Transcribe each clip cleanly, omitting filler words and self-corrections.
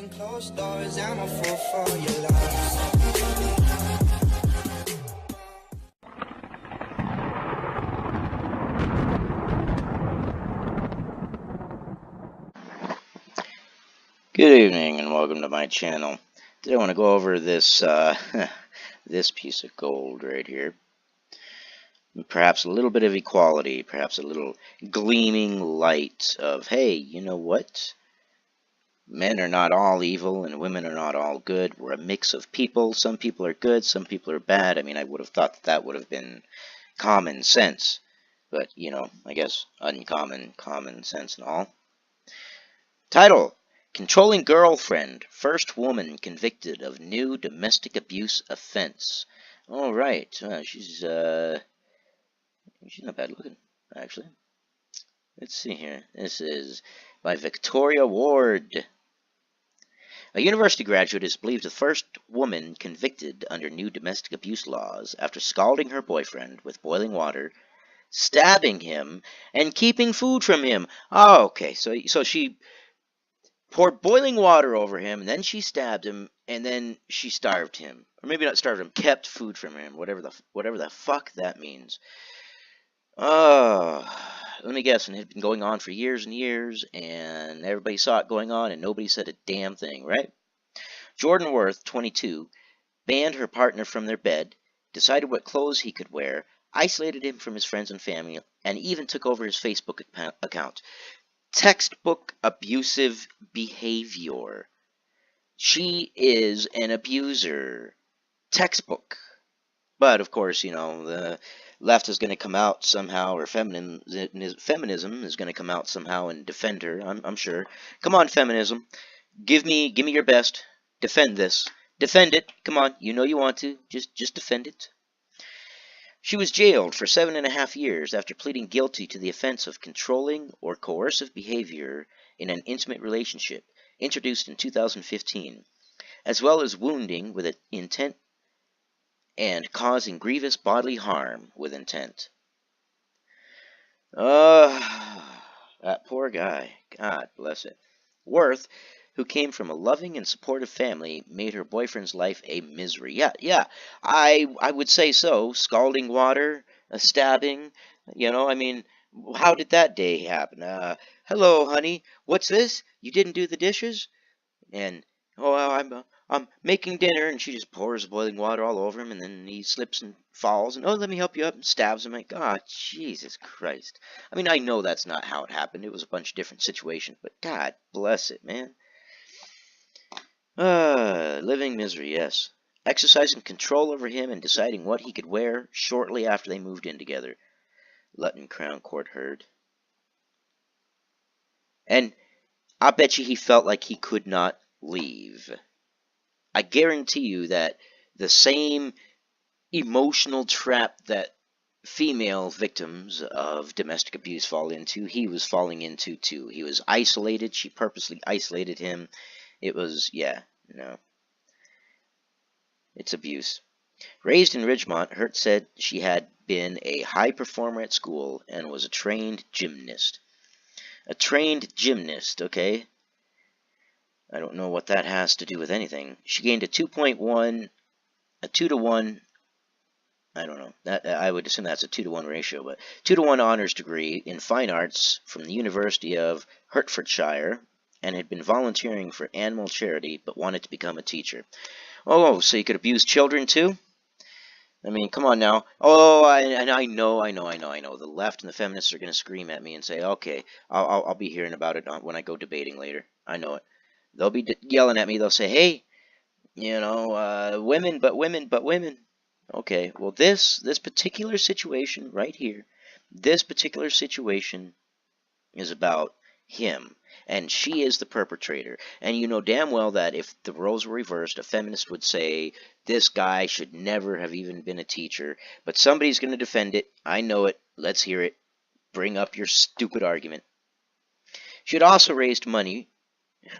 Behind closed doors, I'm a fool for your love. Good evening and welcome to my channel. Today I want to go over this this piece of gold right here. Perhaps a little bit of equality, perhaps a little gleaming light of, hey, you know what? Men are not all evil and women are not all good. We're a mix of people. Some people are good, some people are bad. I mean, I would have thought that would have been common sense. But, you know, I guess uncommon common sense and all. Title: Controlling Girlfriend, First Woman Convicted of New Domestic Abuse Offense. Alright, she's not bad looking, actually. Let's see here. This is by Victoria Ward. A university graduate is believed the first woman convicted under new domestic abuse laws after scalding her boyfriend with boiling water, stabbing him, and keeping food from him. Oh, okay, so she poured boiling water over him, and then she stabbed him, and then she starved him. Or maybe not starved him, kept food from him, whatever the fuck that means. Let me guess, and it had been going on for years and years, and everybody saw it going on, and nobody said a damn thing, right? Jordan Worth, 22, banned her partner from their bed, decided what clothes he could wear, isolated him from his friends and family, and even took over his Facebook account. Textbook abusive behavior. She is an abuser. Textbook. But, of course, you know, the left is going to come out somehow, or feminism is going to come out somehow and defend her, I'm sure. Come on, feminism. Give me your best. Defend this. Defend it. Come on. You know you want to. Just defend it. She was jailed for 7.5 years after pleading guilty to the offense of controlling or coercive behavior in an intimate relationship, introduced in 2015, as well as wounding with intent and causing grievous bodily harm with intent. That poor guy. God bless it. Worth, who came from a loving and supportive family, made her boyfriend's life a misery. Yeah, I would say so. Scalding water, a stabbing, you know, I mean, how did that day happen? Hello, honey, what's this? You didn't do the dishes? And, oh, I'm making dinner, and she just pours boiling water all over him, and then he slips and falls, and, oh, let me help you up, and stabs him. Like, God, Jesus Christ. I mean, I know that's not how it happened. It was a bunch of different situations, but God bless it, man. Living misery, yes. Exercising control over him and deciding what he could wear shortly after they moved in together. Luton Crown Court heard. And I bet you he felt like he could not leave. I guarantee you that the same emotional trap that female victims of domestic abuse fall into, he was falling into too. He was isolated. She purposely isolated him. It was, yeah, no. It's abuse. Raised in Ridgemont, Hurt said she had been a high performer at school and was a trained gymnast. A trained gymnast, okay? I don't know what that has to do with anything. She gained a 2.1, a 2 to 1, I don't know. That I would assume that's a 2 to 1 ratio, but 2 to 1 honors degree in fine arts from the University of Hertfordshire, and had been volunteering for animal charity, but wanted to become a teacher. Oh, so you could abuse children too? I mean, come on now. Oh, I know. The left and the feminists are going to scream at me and say, okay, I'll be hearing about it when I go debating later. I know it. They'll be yelling at me. They'll say, hey, you know, women, but women, but women. Okay, well, this particular situation right here, this particular situation is about him, and she is the perpetrator. And you know damn well that if the roles were reversed, a feminist would say this guy should never have even been a teacher, but somebody's going to defend it. I know it. Let's hear it. Bring up your stupid argument. She had also raised money.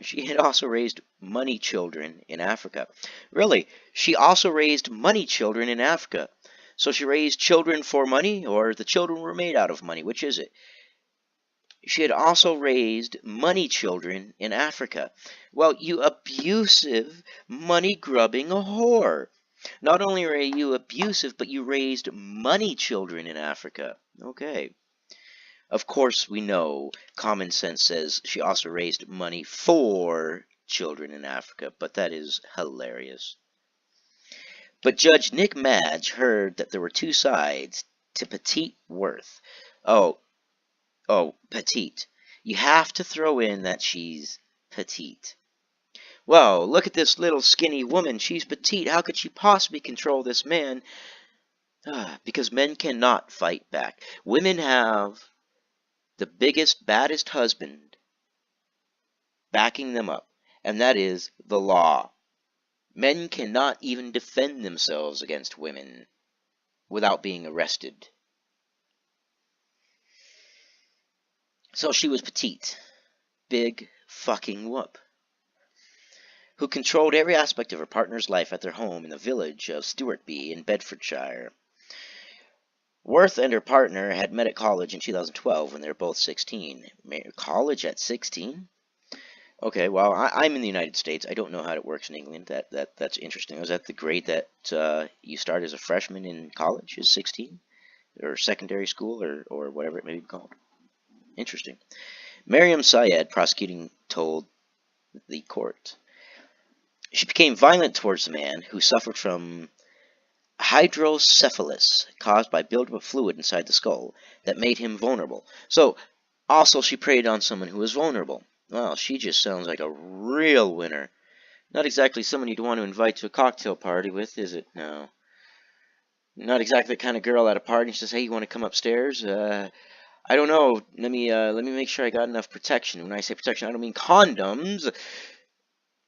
She had also raised money children in Africa. Really, she also raised money children in Africa. So she raised children for money, or the children were made out of money? Which is it? She had also raised money children in Africa. Well, you abusive, money-grubbing whore. Not only are you abusive, but you raised money children in Africa. Okay. Of course, we know common sense says she also raised money for children in Africa, but that is hilarious. But Judge Nick Madge heard that there were two sides to petite worth. Oh, petite. You have to throw in that she's petite. Whoa, look at this little skinny woman. She's petite. How could she possibly control this man? Because men cannot fight back. Women have the biggest, baddest husband backing them up, and that is the law. Men cannot even defend themselves against women without being arrested. So she was petite. Big fucking whoop. Who controlled every aspect of her partner's life at their home in the village of Stewartby in Bedfordshire. Worth and her partner had met at college in 2012 when they were both 16. College at 16? Okay, well, I'm in the United States. I don't know how it works in England. That's interesting. Was that the grade that you start as a freshman in college is 16? Or secondary school, or whatever it may be called? Interesting. Mariam Syed, prosecuting, told the court. She became violent towards the man who suffered from hydrocephalus caused by buildup of fluid inside the skull that made him vulnerable. So, also she preyed on someone who was vulnerable. Well, she just sounds like a real winner. Not exactly someone you'd want to invite to a cocktail party with, is it? No. Not exactly the kind of girl at a party and she says, hey, you want to come upstairs? I don't know. Let me make sure I got enough protection. When I say protection, I don't mean condoms.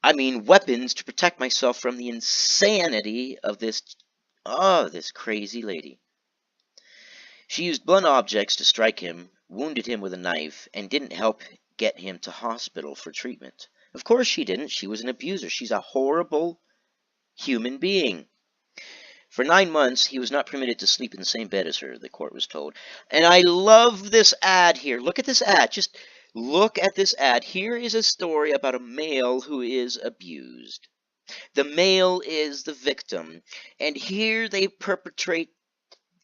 I mean weapons to protect myself from the insanity of this crazy lady. She used blunt objects to strike him, wounded him with a knife, and didn't help get him to hospital for treatment. Of course she didn't. She was an abuser. She's a horrible human being. For 9 months, he was not permitted to sleep in the same bed as her, the court was told. And I love this ad here. Look at this ad. Just look at this ad. Here is a story about a male who is abused. The male is the victim. And here they perpetrate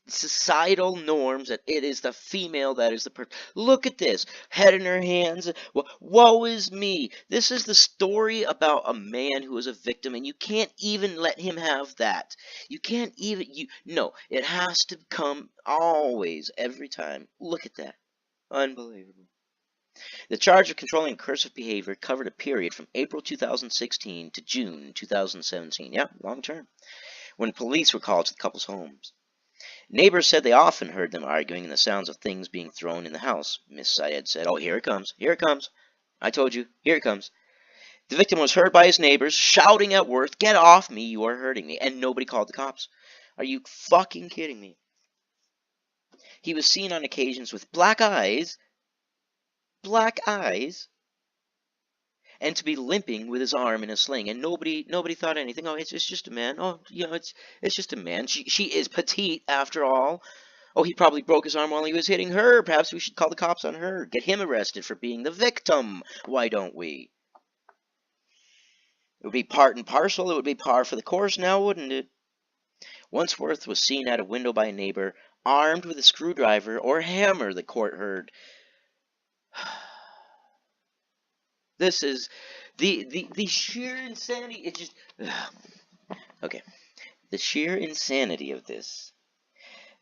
societal norms that it is the female that is the person. Look at this. Head in her hands. Woe is me. This is the story about a man who is a victim, and you can't even let him have that. You can't even, no, it has to come always, every time. Look at that. Unbelievable. The charge of controlling cursive behavior covered a period from April 2016 to June 2017. Yeah, long term. When police were called to the couple's homes. Neighbors said they often heard them arguing and the sounds of things being thrown in the house. Miss Syed said, oh, here it comes. Here it comes. I told you. Here it comes. The victim was heard by his neighbors shouting at Worth, get off me, you are hurting me. And nobody called the cops. Are you fucking kidding me? He was seen on occasions with black eyes, and to be limping with his arm in a sling, and nobody thought anything. Oh, it's just a man. Oh, it's just a man. She is petite after all. Oh, he probably broke his arm while he was hitting her. Perhaps we should call the cops on her. Get him arrested for being the victim. Why don't we? It would be part and parcel. It would be par for the course now, wouldn't it? Once Worth was seen at a window by a neighbor, armed with a screwdriver or hammer, the court heard. This is the sheer insanity. It just okay. The sheer insanity of this.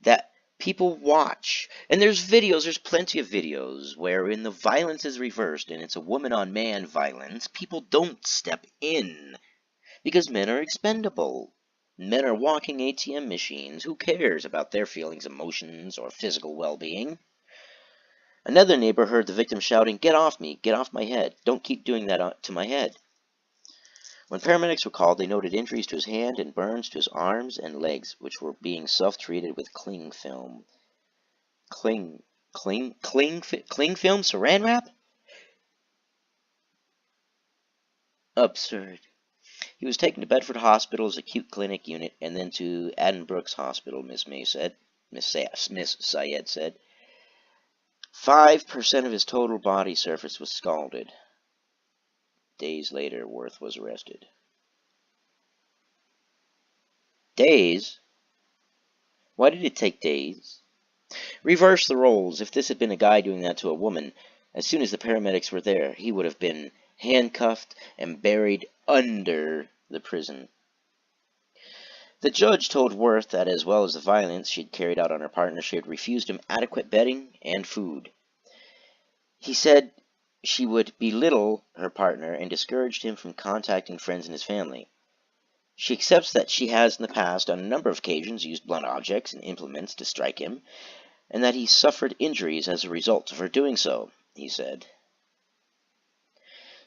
That people watch. And there's videos, there's plenty of videos wherein the violence is reversed and it's a woman-on-man violence. People don't step in because men are expendable. Men are walking ATM machines. Who cares about their feelings, emotions, or physical well-being? Another neighbor heard the victim shouting, get off me, get off my head. Don't keep doing that to my head. When paramedics were called, they noted injuries to his hand and burns to his arms and legs, which were being self-treated with cling film. Cling film? Saran wrap? Absurd. He was taken to Bedford Hospital's acute clinic unit and then to Addenbrooke's Hospital, Miss Syed said. 5% of his total body surface was scalded. Days later, Worth was arrested. Days? Why did it take days? Reverse the roles. If this had been a guy doing that to a woman, as soon as the paramedics were there, he would have been handcuffed and buried under the prison. The judge told Worth that as well as the violence she'd carried out on her partner, she had refused him adequate bedding and food. He said she would belittle her partner and discouraged him from contacting friends and his family. She accepts that she has in the past, on a number of occasions, used blunt objects and implements to strike him, and that he suffered injuries as a result of her doing so, he said.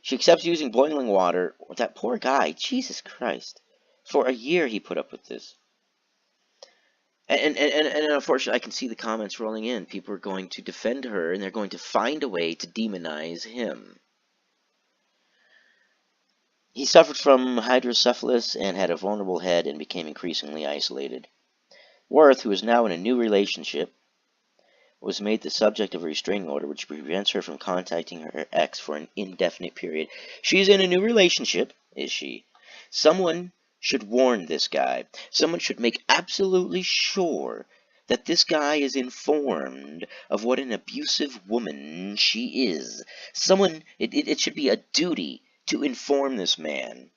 She accepts using boiling water. That poor guy, Jesus Christ. For a year he put up with this. And unfortunately, I can see the comments rolling in. People are going to defend her, and they're going to find a way to demonize him. He suffered from hydrocephalus and had a vulnerable head and became increasingly isolated. Worth, who is now in a new relationship, was made the subject of a restraining order which prevents her from contacting her ex for an indefinite period. She's in a new relationship, is she? Someone should warn this guy. Someone should make absolutely sure that this guy is informed of what an abusive woman she is. It should be a duty to inform this man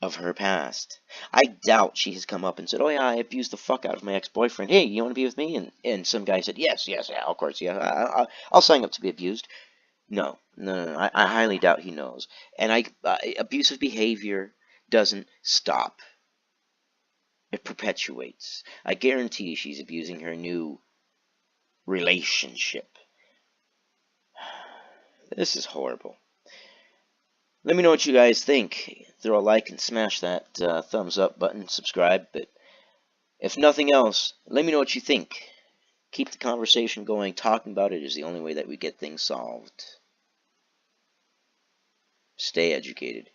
of her past. I doubt she has come up and said, "Oh yeah, I abused the fuck out of my ex-boyfriend. Hey, you want to be with me?" And some guy said, "Yes, yeah, of course, yeah, I'll sign up to be abused." No. I highly doubt he knows. And abusive behavior doesn't stop. It perpetuates. I guarantee she's abusing her new relationship. This is horrible. Let me know what you guys think. Throw a like and smash that thumbs up button, subscribe. But if nothing else, let me know what you think. Keep the conversation going. Talking about it is the only way that we get things solved. Stay educated.